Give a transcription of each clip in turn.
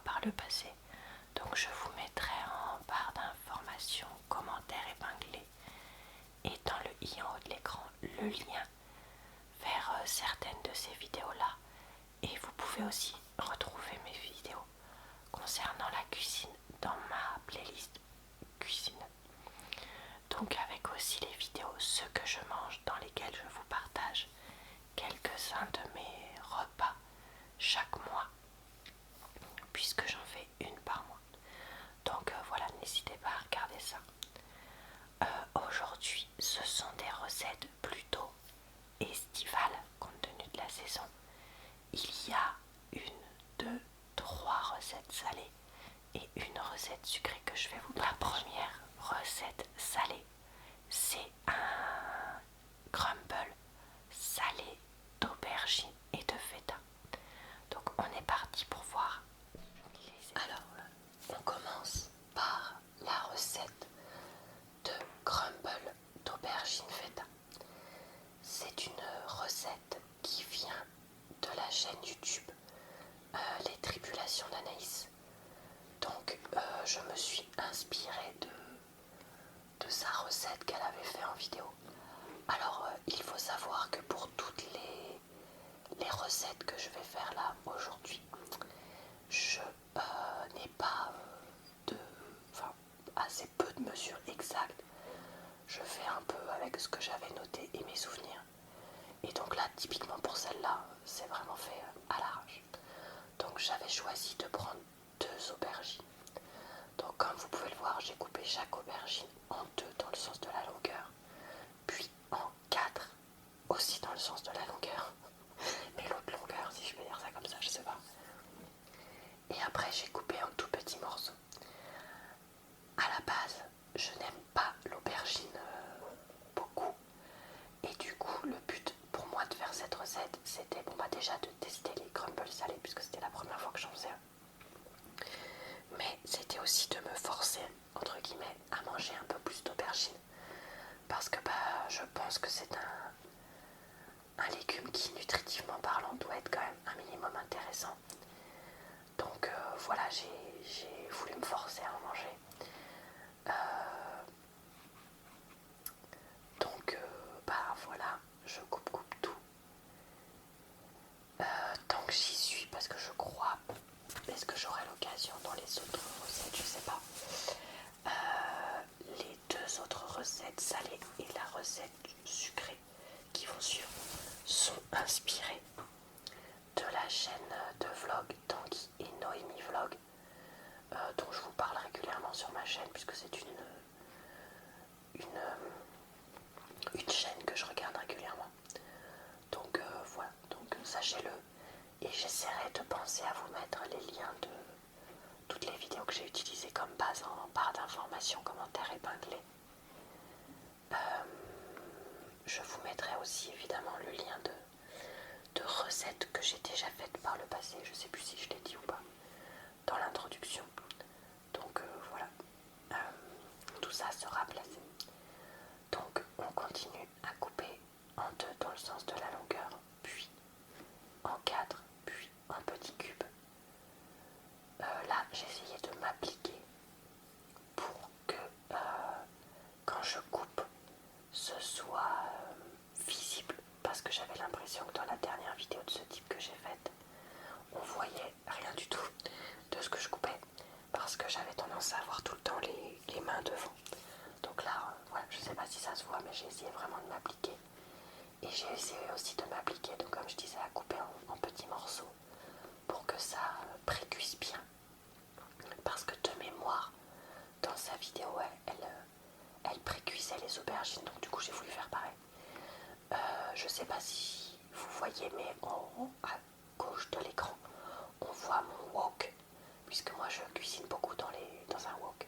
par le passé. Donc je vous mettrai en barre d'informations, commentaires épinglés et dans le i en haut de l'écran le lien vers certaines de ces vidéos-là. Et vous pouvez aussi retrouver mes vidéos concernant la cuisine dans ma playlist cuisine. Donc avec aussi les vidéos ce que je mange dans lesquelles je vous partage quelques-uns de mes repas chaque mois, puisque j'en fais une par mois. Donc voilà, n'hésitez pas à regarder ça. Aujourd'hui, ce sont des recettes plutôt estivales compte tenu de la saison. Il y a une, deux, trois recettes salées et une recette sucrée que je vais vous partager. La première recette salée, c'est un crumble salé d'aubergine et de feta. Donc on est parti pour voir. Alors, on commence par la recette de crumble d'aubergine feta. C'est une recette qui vient de la chaîne YouTube Les Tribulations d'Anaïs. Donc je me suis inspirée de sa recette qu'elle avait fait en vidéo. Alors il faut savoir que pour toutes les recettes que je vais faire là aujourd'hui, je n'ai pas assez peu de mesures exactes. Je fais un peu avec ce que j'avais noté et mes souvenirs. Et donc là, typiquement pour celle-là, c'est vraiment fait à l'arrache. Donc j'avais choisi de prendre 2 aubergines. Donc comme vous pouvez le voir, j'ai coupé chaque aubergine en 2 dans le sens de la longueur, puis en 4 aussi dans le sens de la longueur. Mais l'autre longueur, si je peux dire ça comme ça, je sais pas. Et après j'ai coupé en tout petits morceaux. À la base, je n'aime pas l'aubergine beaucoup. Et du coup, le but pour moi de faire cette recette, c'était déjà de tester les crumbles salés, puisque c'était la première fois que j'en faisais. Mais c'était aussi de me forcer, entre guillemets, à manger un peu plus d'aubergine. Parce que je pense que c'est un légume qui, nutritivement parlant, doit être quand même un minimum intéressant. Donc voilà, j'ai voulu me forcer à en manger. Donc voilà, je coupe tout. Tant que j'y suis, parce que je crois, est-ce que j'aurai l'occasion dans les autres recettes, je sais pas. Les 2 autres recettes salées et la recette sucrée qui vont suivre sont inspirées de la chaîne de vlog Tanguy et Noémie Vlog, dont je vous parle régulièrement sur ma chaîne, puisque c'est une chaîne que je regarde régulièrement. Donc voilà, donc sachez-le. Et j'essaierai de penser à vous mettre les liens de toutes les vidéos que j'ai utilisées comme base en barre d'informations, commentaires épinglés. Je vous mettrai aussi évidemment le lien de recettes que j'ai déjà faites par le passé. Je sais plus si je l'ai dit ou pas dans l'introduction. Donc voilà, tout ça sera placé. Donc on continue à couper en 2 dans le sens de la longueur, puis en 4, puis en petits cubes. Là j'ai essayé de m'appliquer pour que quand je coupe ce soit visible, parce que j'avais l'impression que dans la dernière vidéo de ce type que j'ai faite, on voyait rien du tout de ce que je coupais, parce que j'avais tendance à avoir tout le temps les mains devant. Donc là, voilà, je sais pas si ça se voit, mais j'ai essayé vraiment de m'appliquer. Et j'ai essayé aussi de m'appliquer, donc comme je disais, à couper en petits morceaux pour que ça précuise bien. Parce que de mémoire, dans sa vidéo, elle précuisait les aubergines, donc du coup j'ai voulu faire pareil. Je sais pas si vous voyez, mais en haut à gauche de l'écran, on voit mon wok, puisque moi je cuisine beaucoup dans un wok.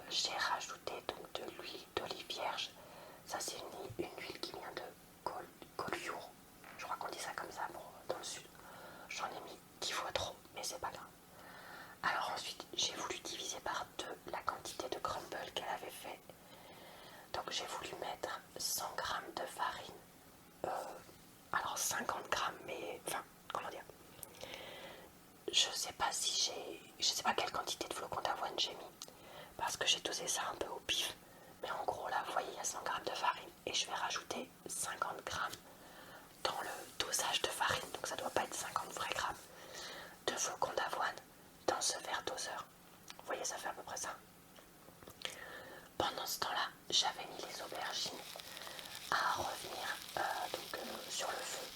J'ai rajouté donc de l'huile d'olive vierge. Ça c'est une huile qui vient de Collioure. Je crois qu'on dit ça comme ça dans le sud. J'en ai mis 10 fois trop, mais c'est pas grave. Alors ensuite, j'ai voulu diviser par 2 la quantité de crumble qu'elle avait fait. Donc j'ai voulu mettre 100 g de farine. Alors 50 g, mais enfin, comment dire. je sais pas quelle quantité de flocons d'avoine j'ai mis, parce que j'ai dosé ça un peu au pif. Mais en gros là, vous voyez, il y a 100 g de farine et je vais rajouter 50 g dans le dosage de farine, donc ça doit pas être 50 vrais grammes de flocons d'avoine dans ce verre doseur. Vous voyez, ça fait à peu près ça. Pendant ce temps-là, j'avais mis les aubergines à revenir sur le feu.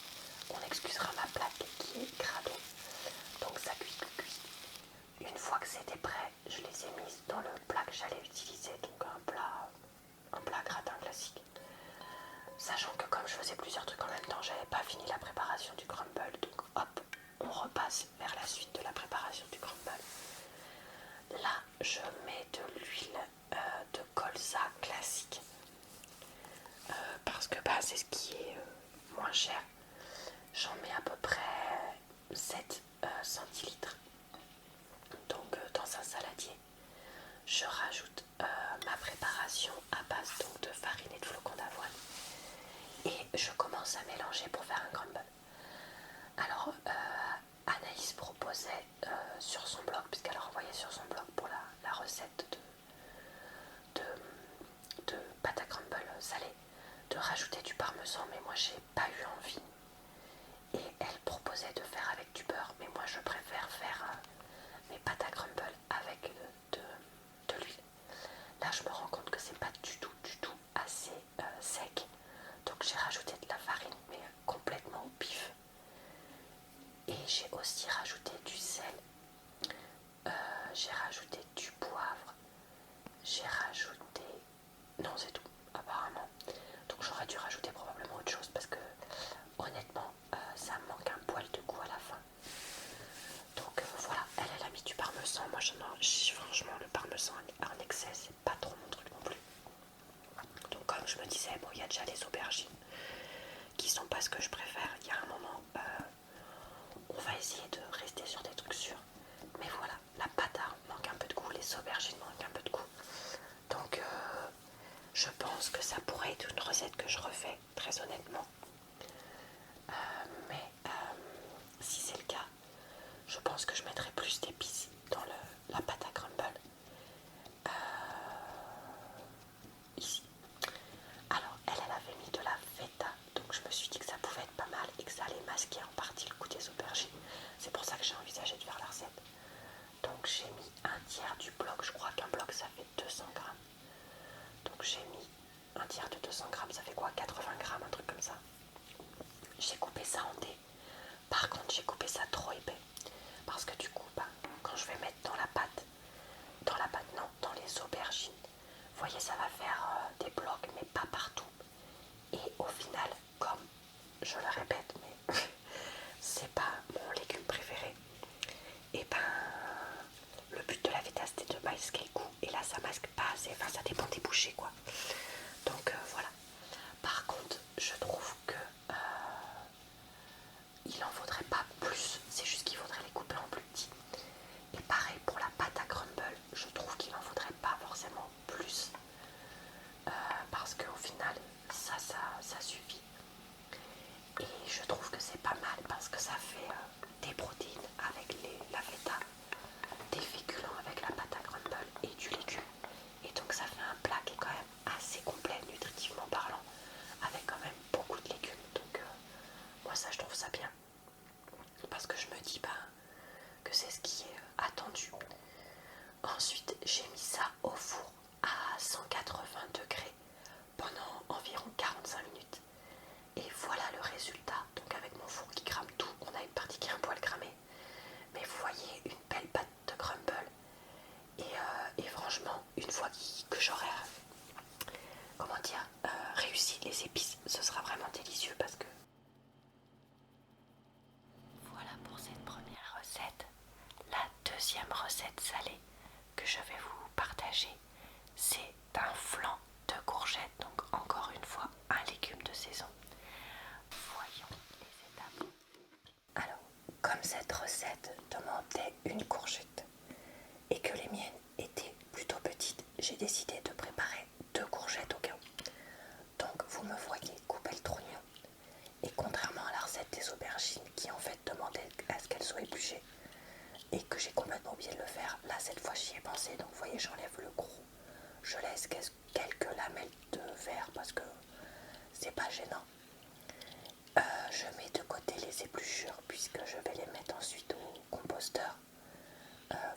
On excusera ma plaque qui est crado, donc ça cuit. Une fois que c'était prêt, je les ai mises dans le plat que j'allais utiliser, donc un plat gratin classique. Sachant que comme je faisais plusieurs trucs en même temps, j'avais pas fini la préparation du crumble, donc hop, on repasse vers la suite de la préparation du crumble. Là, je mets de l'huile de colza classique parce que c'est ce qui est moins cher. J'en mets à peu près 7 centilitres. Donc dans un saladier, je rajoute ma préparation à base donc de farine et de flocons d'avoine et je commence à mélanger pour faire un crumble. Alors Anaïs proposait sur son blog, puisqu'elle a renvoyé sur son blog pour la recette de pâte à crumble salée, de rajouter du parmesan, mais moi j'ai pas eu envie. Et elle proposait de faire avec du beurre, mais moi je préfère faire mes pâtes à crumble avec de l'huile. Là je me rends compte que c'est pas du tout assez sec, donc j'ai rajouté de la farine, mais complètement au pif. Et j'ai aussi rajouté du sel, j'ai rajouté du poivre, j'ai rajouté... Non, c'est tout, apparemment. Donc j'aurais dû rajouter probablement autre chose parce que honnêtement, ça me manque un poil de goût à la fin. Donc voilà, elle a mis du parmesan. Moi, franchement, le parmesan en excès, c'est pas trop mon truc non plus. Donc comme je me disais, bon, il y a déjà les aubergines qui sont pas ce que je préfère. Il y a un moment, on va essayer de rester sur des trucs sûrs. Mais voilà, la pâte manque un peu de goût, les aubergines manquent un peu de goût. Donc je pense que ça pourrait être une recette que je refais, très honnêtement. Mais si c'est le cas, je pense que je mettrai plus d'épices dans la pâte à crumble. Ici. Alors, elle avait mis de la feta, donc je me suis dit que ça pouvait être pas mal et que ça allait masquer en partie le goût des aubergines. C'est pour ça que j'ai envisagé de faire la recette. Donc j'ai mis un tiers du bloc, je crois qu'un bloc ça fait 200 grammes. Donc j'ai mis un tiers de 200 grammes, ça fait quoi, 80 grammes, un truc comme ça. J'ai coupé ça en dés. Par contre, j'ai coupé ça trop épais. Parce que du coup, quand je vais mettre dans la pâte non, dans les aubergines, vous voyez, ça va faire des blocs, mais pas partout. Et au final, comme je le répète, mais c'est pas mon légume préféré, et le but de la feta c'était de masquer le goût, et là ça masque pas assez, enfin ça dépend des bouchées quoi. Donc voilà. Par contre, je trouve que il en faudrait pas plus, c'est juste qu'il faudrait les couper en plus petits. Et pareil pour la pâte à crumble, je trouve qu'il en faudrait pas forcément plus, parce qu'au final ça suffit. Et je trouve que c'est pas mal parce que ça fait des protéines avec la feta, des féculents avec la pâte à crumble et du légume. Et donc ça fait un plat qui est quand même assez complet nutritivement parlant, avec quand même beaucoup de légumes. Donc moi ça je trouve ça bien, parce que je me dis que c'est ce qui est attendu. Ensuite j'ai mis ça au four à 180 degrés pendant environ 45 minutes. Et voilà le résultat. Donc avec mon four qui crame tout, on a une partie qui est un poil cramée. Mais vous voyez, une belle pâte de crumble. Et franchement, une fois que j'aurai, réussi les épices, ce sera vraiment délicieux parce que... Voilà pour cette première recette. La deuxième recette salée que je vais vous partager, c'est un flan de courgettes. Donc encore une fois, un légume de saison. Voyons les étapes. Alors, comme cette recette demandait une courgette et que les miennes étaient plutôt petites, j'ai décidé de préparer 2 courgettes au cas où. Donc vous me voyez couper le trognon. Et contrairement à la recette des aubergines qui en fait demandait à ce qu'elles soient épluchées, j'enlève le gros. Je laisse quelques lamelles de verre parce que c'est pas gênant. Je mets de côté les épluchures puisque je vais les mettre ensuite au composteur.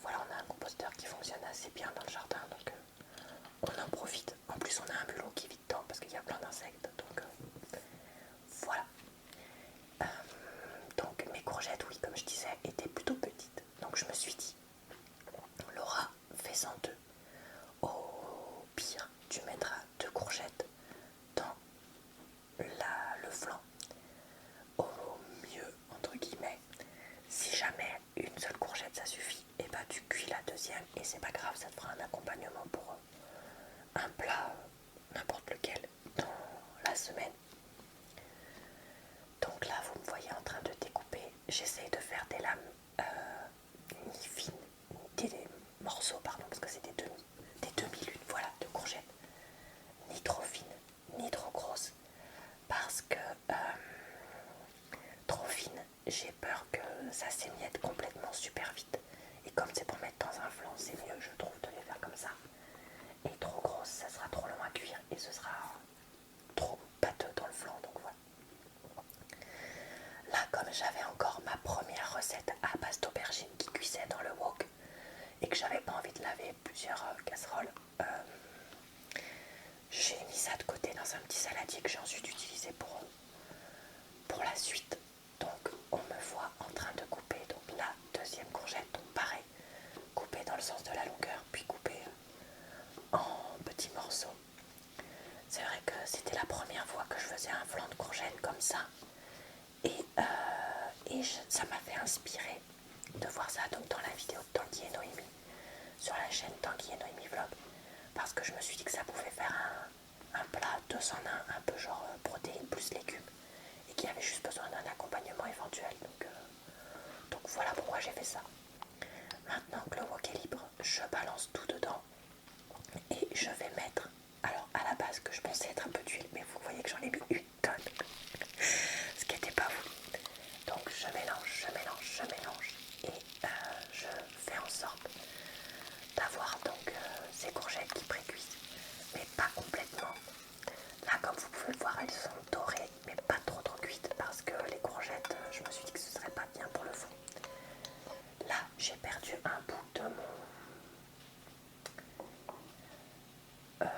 Voilà, on a un composteur qui fonctionne assez bien dans le jardin, donc on en profite. En plus, on a un bulot qui vit dedans parce qu'il y a plein d'insectes, donc voilà. Donc mes courgettes, oui, comme je disais, étaient plutôt petites. Donc je me suis dit, Laura, fais-en deux. Au pire, tu mettras deux courgettes dans le flanc. Au mieux, entre guillemets, si jamais une seule courgette ça suffit, et bah tu cuis la deuxième et c'est pas grave, ça te fera un accompagnement pour un plat, n'importe lequel, dans la semaine. Donc là, vous me voyez en train de découper. J'essaye de faire des lames ni fines, des morceaux, pardon, parce que c'est des demi-lunes, voilà, de courgettes. Ni trop fines, ni trop grosses. Parce que trop fines, j'ai peur que ça s'émiette complètement super vite. Et comme c'est pour mettre dans un flanc, c'est mieux, je trouve, de les faire comme ça. Et trop grosses, ça sera trop long à cuire et ce sera trop pâteux dans le flanc, donc voilà. Là, comme j'avais encore ma première recette à base d'aubergine qui cuisait dans le wok et que j'avais pas envie de laver plusieurs casseroles, j'ai mis ça de côté dans un petit saladier que j'ai ensuite utilisé pour la suite. Donc on me voit en train de couper donc la deuxième courgette, donc pareil, couper dans le sens de la longueur, puis couper en petits morceaux. C'est vrai que c'était la première fois que je faisais un flanc de courgette comme ça. Et ça m'a fait inspirer de voir ça donc dans la vidéo de Tanguy et Noémie sur la chaîne Tanguy et Noémie Vlog, parce que je me suis dit que ça pouvait faire un plat 2 en 1, un peu genre protéines plus légumes, et qu'il y avait juste besoin d'un accompagnement éventuel. Donc voilà pourquoi j'ai fait ça. Maintenant que le wok est libre, je balance tout dedans et je vais mettre, alors à la base que je pensais être un peu d'huile, mais vous voyez que j'en ai mis une tonne, ce qui n'était pas voulu. Donc je mélange et je fais en sorte d'avoir donc ces courgettes qui précuisent, mais pas complètement. Là, comme vous pouvez le voir, elles sont dorées, mais pas trop cuites parce que les courgettes, je me suis dit que ce serait pas bien pour le fond. Là, j'ai perdu un bout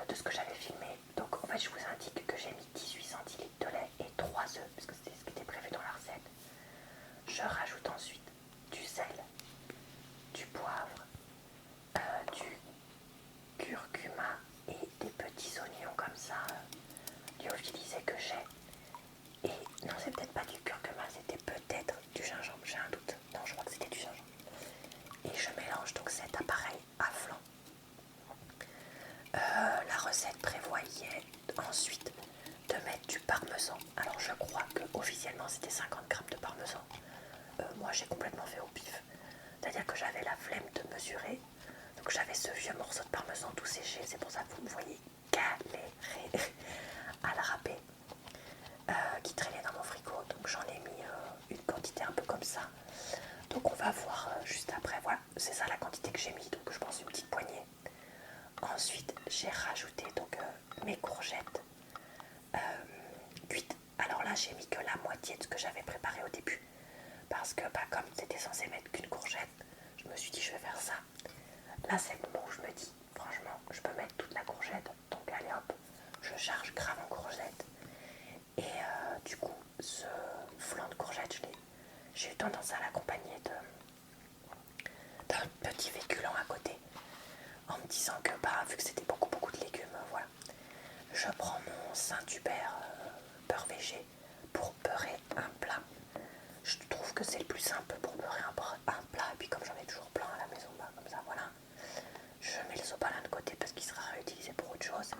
de ce que j'avais filmé. Donc en fait, je vous indique que j'ai mis 18 centilitres de lait et 3 œufs, parce que c'était ce qui était prévu dans la recette. Je rajoute ensuite du sel, du poivre, du curcuma et des petits oignons comme ça, lyophilisés que j'ai. Et non, c'est peut-être pas du curcuma, c'était peut-être du gingembre, j'ai un doute. Non, je crois que c'était du gingembre. Et je mélange donc cet appareil à flanc. La recette prévoyait ensuite de mettre du parmesan. Alors je crois que officiellement c'était 50 grammes de parmesan. Moi j'ai complètement fait au pif. C'est-à-dire que j'avais la flemme de mesurer. Donc j'avais ce vieux morceau de parmesan tout séché. C'est pour ça que vous me voyez galérer à le râper. Qui traînait dans mon frigo. Donc j'en ai mis une quantité un peu comme ça. Donc on va voir juste après. Voilà, c'est ça la quantité que j'ai mis. Donc je pense une petite poignée. Ensuite, j'ai rajouté donc mes courgettes cuites. Alors là, j'ai mis que la moitié de ce que j'avais préparé au début. Parce que comme c'était censé mettre qu'une courgette, je me suis dit je vais faire ça. Là, c'est le moment où je me dis, franchement, je peux mettre toute la courgette. Donc allez hop, je charge grave en courgette. Et du coup, ce flanc de courgette, j'ai eu tendance à l'accompagner d'un petit féculent à côté, en me disant que vu que c'était beaucoup de légumes, voilà, je prends mon Saint-Hubert beurre végé pour beurrer un plat. Je trouve que c'est le plus simple pour beurrer un plat, et puis comme j'en ai toujours plein à la maison, comme ça, voilà, je mets le sopalin de côté parce qu'il sera réutilisé pour autre chose,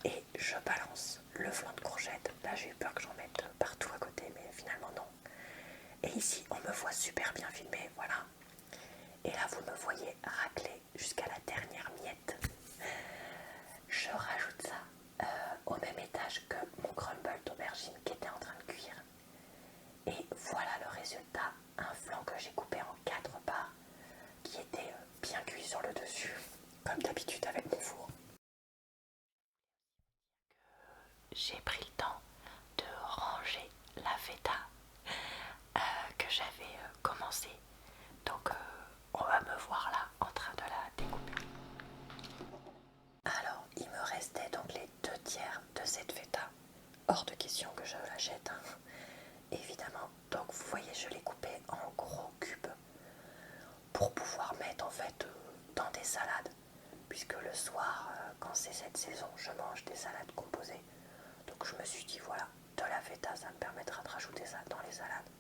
et je balance le flanc de courgette. Là, j'ai eu peur que j'en mette partout à côté, mais finalement non. Et ici, on me voit super bien filmé, voilà. Et là, vous me voyez racler jusqu'à la dernière miette. Je rajoute ça au même étage que mon crumble d'aubergine qui était en train de cuire. Et voilà le résultat, un flanc que j'ai coupé en 4 parts comme d'habitude avec mon four. J'ai pris le temps de ranger la feta que j'avais commencé. Donc on va me voir là en train de la découper. Alors il me restait donc les 2/3 de cette feta. Hors de question que je la jette, hein, évidemment. Donc vous voyez, je l'ai coupée en gros cubes pour pouvoir mettre en fait dans des salades. Puisque le soir, quand c'est cette saison, je mange des salades composées. Donc je me suis dit voilà, de la feta, ça me permettra de rajouter ça dans les salades.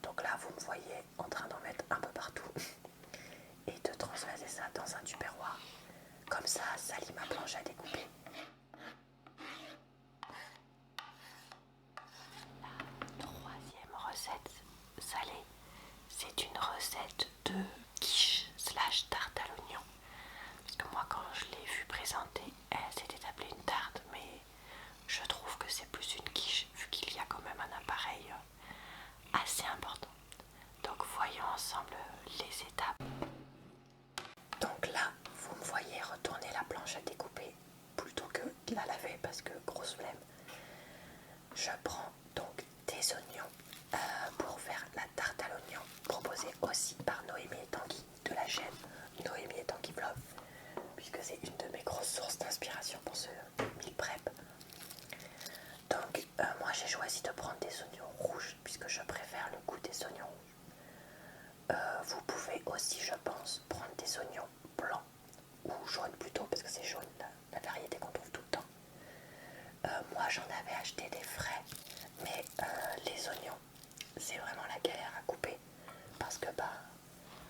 Donc là, vous me voyez en train d'en mettre un peu partout et de transvaser ça dans un tupperware. Comme ça lie ma planche à découper. La troisième recette salée, c'est une recette de quiche / tarte à l'oignon. Parce que moi, quand je l'ai vue présenter, c'était appelé une tarte, mais je trouve que c'est plus une quiche, vu qu'il y a quand même un appareil assez important. Donc voyons ensemble les étapes. Donc là, vous me voyez retourner la planche à découper plutôt que de la laver parce que grosse flemme. Je prends donc des oignons pour faire la tarte à l'oignon proposée aussi par Noémie et Tanguy de la chaîne Noémie et Tanguy Vlog, puisque c'est une de mes grosses sources d'inspiration pour ce meal prep. Donc moi j'ai choisi de prendre des oignons rouges puisque je préfère le goût des oignons rouges. Vous pouvez aussi, je pense, prendre des oignons blancs ou jaunes plutôt, parce que c'est jaune la variété qu'on trouve tout le temps. Moi j'en avais acheté des frais, mais les oignons c'est vraiment la galère à couper parce que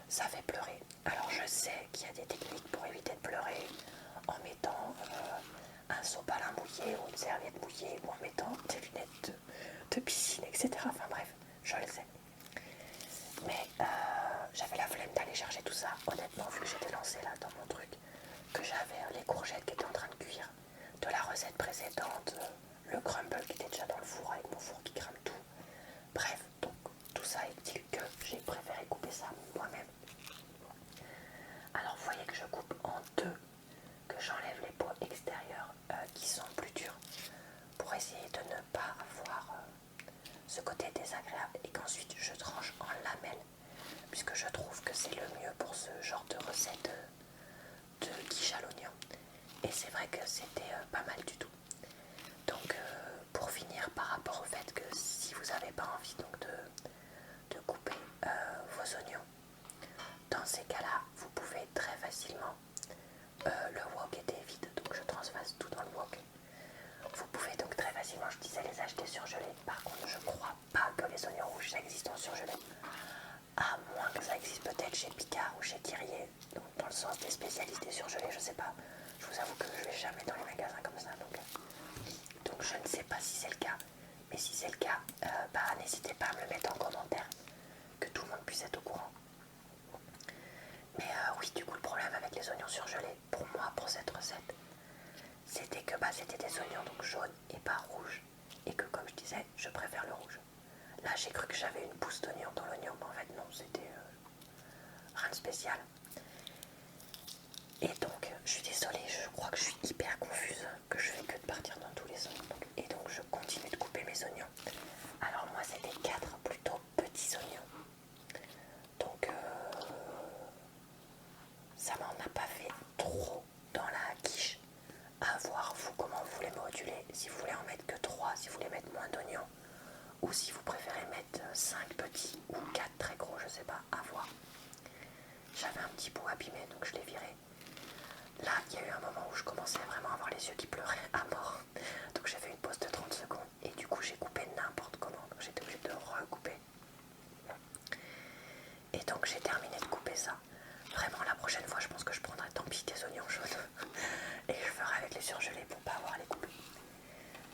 ça fait pleurer. Alors je sais qu'il y a des techniques pour éviter de pleurer en mettant un sopalin mouillé ou une serviette mouillée ou en mettant des lunettes de piscine, etc. Enfin bref, je le sais. Mais j'avais la flemme d'aller chercher tout ça. Honnêtement, vu que j'étais lancée là dans mon truc, que j'avais les courgettes qui étaient en train de cuire, de la recette précédente, le crumble qui était déjà dans le four avec mon four qui crame tout. Bref, donc tout ça est-il que j'ai préféré couper ça moi-même. Alors vous voyez que je coupe en deux, que j'enlève les peaux extérieures qui sont plus dures pour essayer de ne pas avoir ce côté désagréable et qu'ensuite je tranche en lamelles puisque je trouve que c'est le mieux pour ce genre de recette de quiche à l'oignon. Et c'est vrai que c'était pas mal du tout. Donc pour finir, par rapport au fait que si vous n'avez pas envie donc de couper vos oignons, dans ces cas-là, vous pouvez très facilement, le wok était vide, donc je transvase tout dans le wok. Vous pouvez donc très facilement, je disais, les acheter surgelés. Par contre, je crois pas que les oignons rouges ça existe en surgelé. À moins que ça existe peut-être chez Picard ou chez Thirier, donc dans le sens des spécialistes des surgelés, je sais pas. Je vous avoue que je vais jamais dans les magasins comme ça, donc je ne sais pas si c'est le cas. Mais si c'est le cas, n'hésitez pas à me le mettre en commentaire, que tout le monde puisse être au courant. Mais oui, du coup, le problème avec les oignons surgelés, pour moi, pour cette recette, c'était que c'était des oignons donc jaunes et pas rouges. Et que, comme je disais, je préfère le rouge. Là, j'ai cru que j'avais une pousse d'oignon dans l'oignon, mais en fait, non, c'était rien de spécial. Et donc, je suis désolée, je crois que je suis hyper confuse, que je fais que de partir dans tous les sens. Et donc, je continue de couper mes oignons. Alors, moi, c'était 4 plutôt petits oignons. Donc, ça m'en a pas fait trop dans la quiche. À voir, vous, comment vous voulez moduler. Si vous voulez en mettre que 3, si vous voulez mettre moins d'oignons. Ou si vous préférez mettre 5 petits ou 4 très gros, je sais pas, à voir. J'avais un petit bout abîmé, donc je l'ai viré. Là, il y a eu un moment où je commençais vraiment à avoir les yeux qui pleuraient à mort. Donc j'ai fait une pause de 30 secondes et du coup j'ai coupé n'importe comment. Donc j'étais obligée de recouper. Et donc j'ai terminé de couper ça. Vraiment, la prochaine fois, je pense que je prendrai tant pis des oignons jaunes. Et je ferai avec les surgelés pour pas avoir à les couper.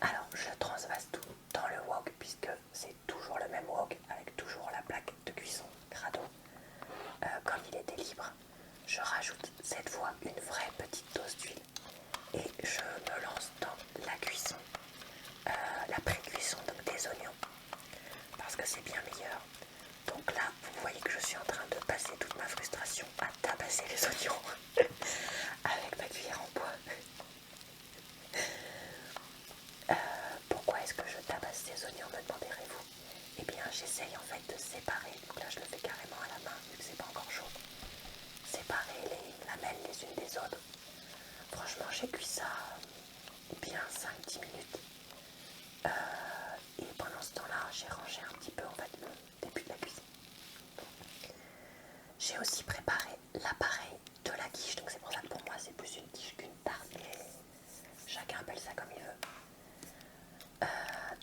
Alors, je transvase tout dans le wok puisque c'est toujours le même wok avec toujours la plaque de cuisson Grado. Comme il était libre, je rajoute cette fois une vraie petite dose d'huile et je me lance dans la cuisson, la pré-cuisson donc des oignons parce que c'est bien meilleur. Donc là, vous voyez que je suis en train de passer toute ma frustration à tabasser les oignons lamelles les unes des autres. Franchement, j'ai cuit ça bien 5-10 minutes. Et pendant ce temps-là, j'ai rangé un petit peu en fait le début de la cuisine. J'ai aussi préparé l'appareil de la quiche, donc c'est pour ça que pour moi c'est plus une quiche qu'une tarte, mais chacun appelle ça comme il veut.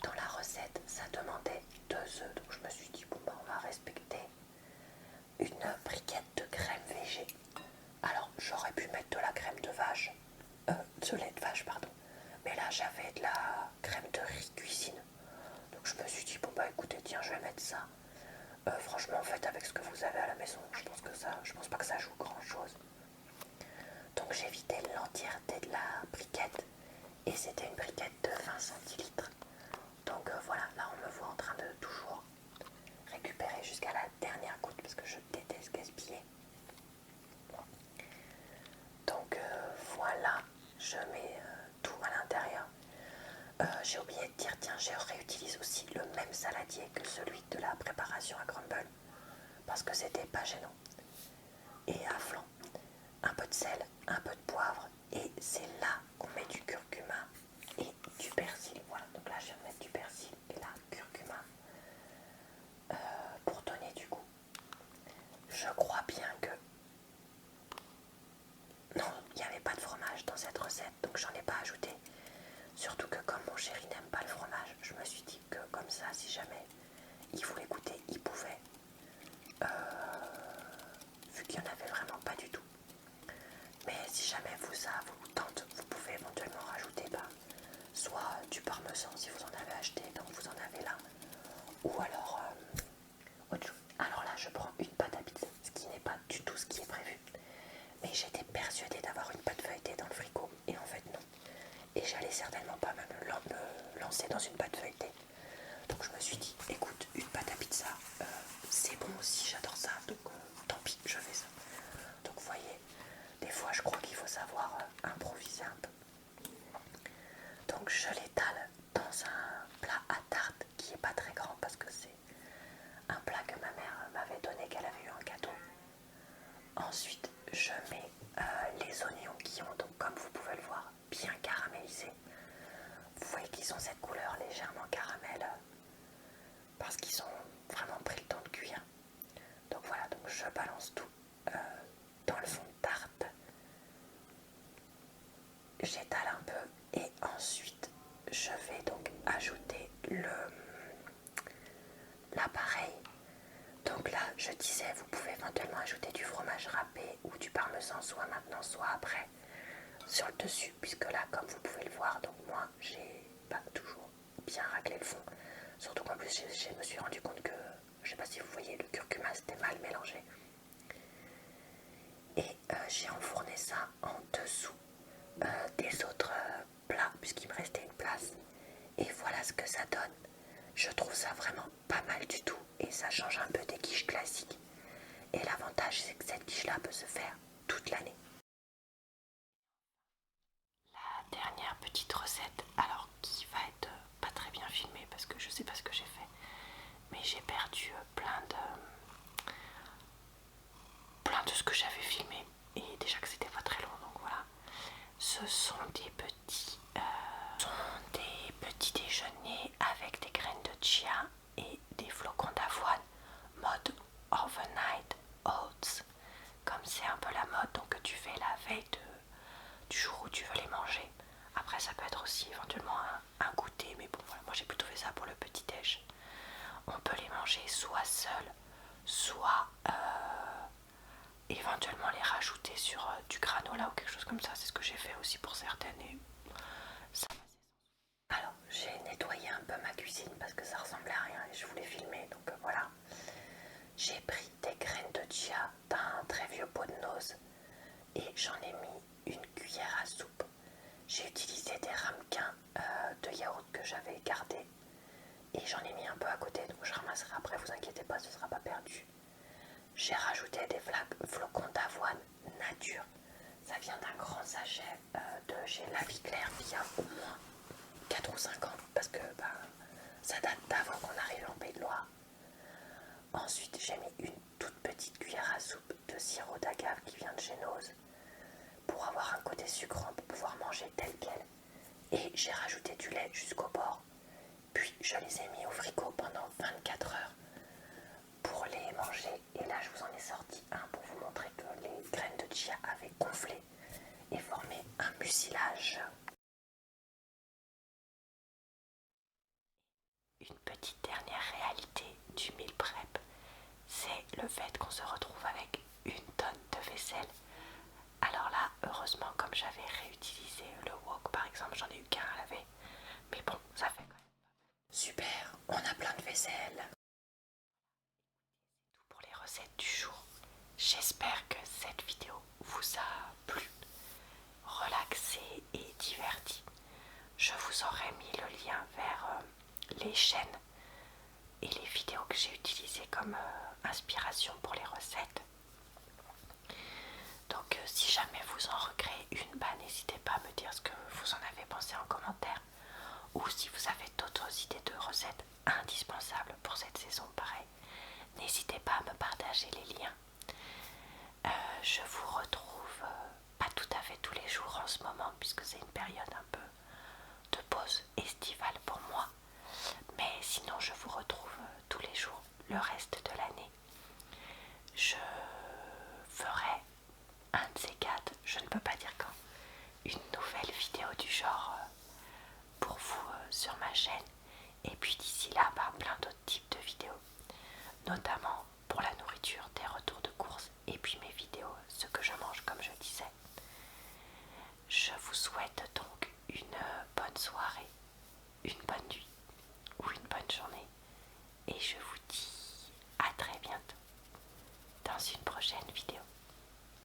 Dans la recette, ça demandait 2 œufs, donc je me suis dit bon bah on va respecter une briquette de crème végé. Alors j'aurais pu mettre de la crème de vache, de lait de vache pardon, mais là j'avais de la crème de riz cuisine, donc je me suis dit bon bah écoutez tiens je vais mettre ça. Franchement faites avec ce que vous avez à la maison, je pense pas que ça joue grand chose. Donc j'ai vidé l'entièreté de la briquette et c'était une briquette de 20 centilitres. Donc voilà, là on me voit en train de toujours récupérer jusqu'à la dernière goutte parce que je déteste gaspiller. Donc voilà, je mets tout à l'intérieur. J'ai oublié de dire, tiens, je réutilise aussi le même saladier que celui de la préparation à crumble parce que c'était pas gênant. Et à flanc, un peu de sel, un peu de poivre et c'est là qu'on met du curcuma et du persil. Voilà, donc là je vais mettre du persil et la curcuma pour donner du goût. Je crois bien que non, il n'y avait pas de fromage dans cette recette, donc j'en ai pas ajouté. Surtout que comme mon chéri n'aime pas le fromage, je me suis dit que comme ça, si jamais il voulait goûter, il pouvait. Vu qu'il n'y en avait vraiment pas du tout. Mais si jamais ça vous tente, vous pouvez éventuellement rajouter soit du parmesan si vous en avez acheté, donc vous en avez là. Ou alors autre chose. Alors là, je prends une pâte à pizza, ce qui n'est pas du tout ce qui est prévu. Mais j'étais persuadée d'avoir une pâte feuilletée dans le frigo, et en fait non. Et j'allais certainement pas même me lancer dans une pâte feuilletée. Donc je me suis dit, écoute, une pâte à pizza, c'est bon aussi, j'adore ça, donc tant pis, je fais ça. Donc vous voyez, des fois je crois qu'il faut savoir improviser un peu. Donc je l'étale dans un plat à tarte qui est pas très grand parce que c'est un plat que ma mère m'avait donné, qu'elle avait eu en cadeau. Ensuite je mets les oignons qui ont, donc comme vous pouvez le voir, bien caramélisé. Vous voyez qu'ils ont cette couleur légèrement caramel parce qu'ils ont vraiment pris le temps de cuire. Donc voilà, donc je balance tout dans le fond de tarte. J'étale un peu et ensuite je vais donc ajouter l'appareil. Donc là, je disais, vous pouvez éventuellement ajouter du fromage râpé ou du parmesan, soit maintenant, soit après, sur le dessus, puisque là, comme vous pouvez le voir, donc moi, j'ai pas toujours bien raclé le fond. Surtout qu'en plus, je me suis rendu compte que, je sais pas si vous voyez, le curcuma c'était mal mélangé. Et j'ai enfourné ça en dessous des autres plats, puisqu'il me restait une place. Et voilà ce que ça donne. Je trouve ça vraiment pas mal du tout et ça change un peu des quiches classiques. Et l'avantage c'est que cette quiche là peut se faire toute l'année. La dernière petite recette, alors qui va être pas très bien filmée parce que je sais pas ce que j'ai fait, mais j'ai perdu plein de ce que j'avais filmé et déjà que c'était pas très long, donc voilà. Ce sont des petits déjeuners avec des graines de chia et des flocons d'avoine mode overnight oats. Comme c'est un peu la mode, donc tu fais la veille du jour où tu veux les manger. Après ça peut être aussi éventuellement un goûter, mais bon voilà, moi j'ai plutôt fait ça pour le petit déj. On peut les manger soit seuls, soit éventuellement les rajouter sur du granola ou quelque chose comme ça. C'est ce que j'ai fait aussi pour certaines et ça. Alors j'ai nettoyé un peu ma cuisine parce que ça ressemblait à rien et je voulais filmer, donc voilà. J'ai pris des graines de chia d'un très vieux pot de noz et j'en ai mis une cuillère à soupe. J'ai utilisé des ramequins de yaourt que j'avais gardés et j'en ai mis un peu à côté, donc je ramasserai après, vous inquiétez pas, ce ne sera pas perdu. J'ai rajouté des flocons d'avoine nature. Ça vient d'un grand sachet de chez La Vie Claire qui a au moins 4 ou 5 ans parce que ça date d'avant qu'on arrive en Pays de Loire. Ensuite j'ai mis une toute petite cuillère à soupe de sirop d'agave qui vient de chez Noz. pour avoir un côté sucrant pour pouvoir manger tel quel. Et j'ai rajouté du lait jusqu'au bord. Puis je les ai mis au frigo pendant 24 heures pour les manger. Et là je vous en ai sorti un pour vous montrer que les graines de chia avaient gonflé et formé un mucilage. Une petite dernière réalité du meal prep, c'est le fait qu'on se retrouve avec une tonne de vaisselle. Alors là, heureusement, comme j'avais réutilisé le wok par exemple, j'en ai eu qu'un à laver. Mais bon, ça fait quand même. Super, on a plein de vaisselle. Tout pour les recettes du jour. J'espère que cette vidéo vous a plu, relaxé et diverti. Je vous aurai mis le lien vers les chaînes et les vidéos que j'ai utilisées comme inspiration pour les recettes. Donc si jamais vous en recréez une, n'hésitez pas à me dire ce que vous en avez pensé en commentaire. Ou si vous avez d'autres idées de recettes indispensables pour cette saison, pareil, n'hésitez pas à me partager les liens. Je vous retrouve pas tout à fait tous les jours en ce moment, puisque c'est une période un peu de pause estivale pour moi. Mais sinon, je vous retrouve tous les jours le reste de l'année. Je ferai un de ces quatre, je ne peux pas dire quand, une nouvelle vidéo du genre pour vous sur ma chaîne. Et puis d'ici là, plein d'autres types de vidéos, notamment pour la nourriture, des retours de course et puis mes vidéos, ce que je mange comme je disais. Je vous souhaite donc une bonne soirée, une bonne nuit ou une bonne journée et je vous dis à très bientôt dans une prochaine vidéo.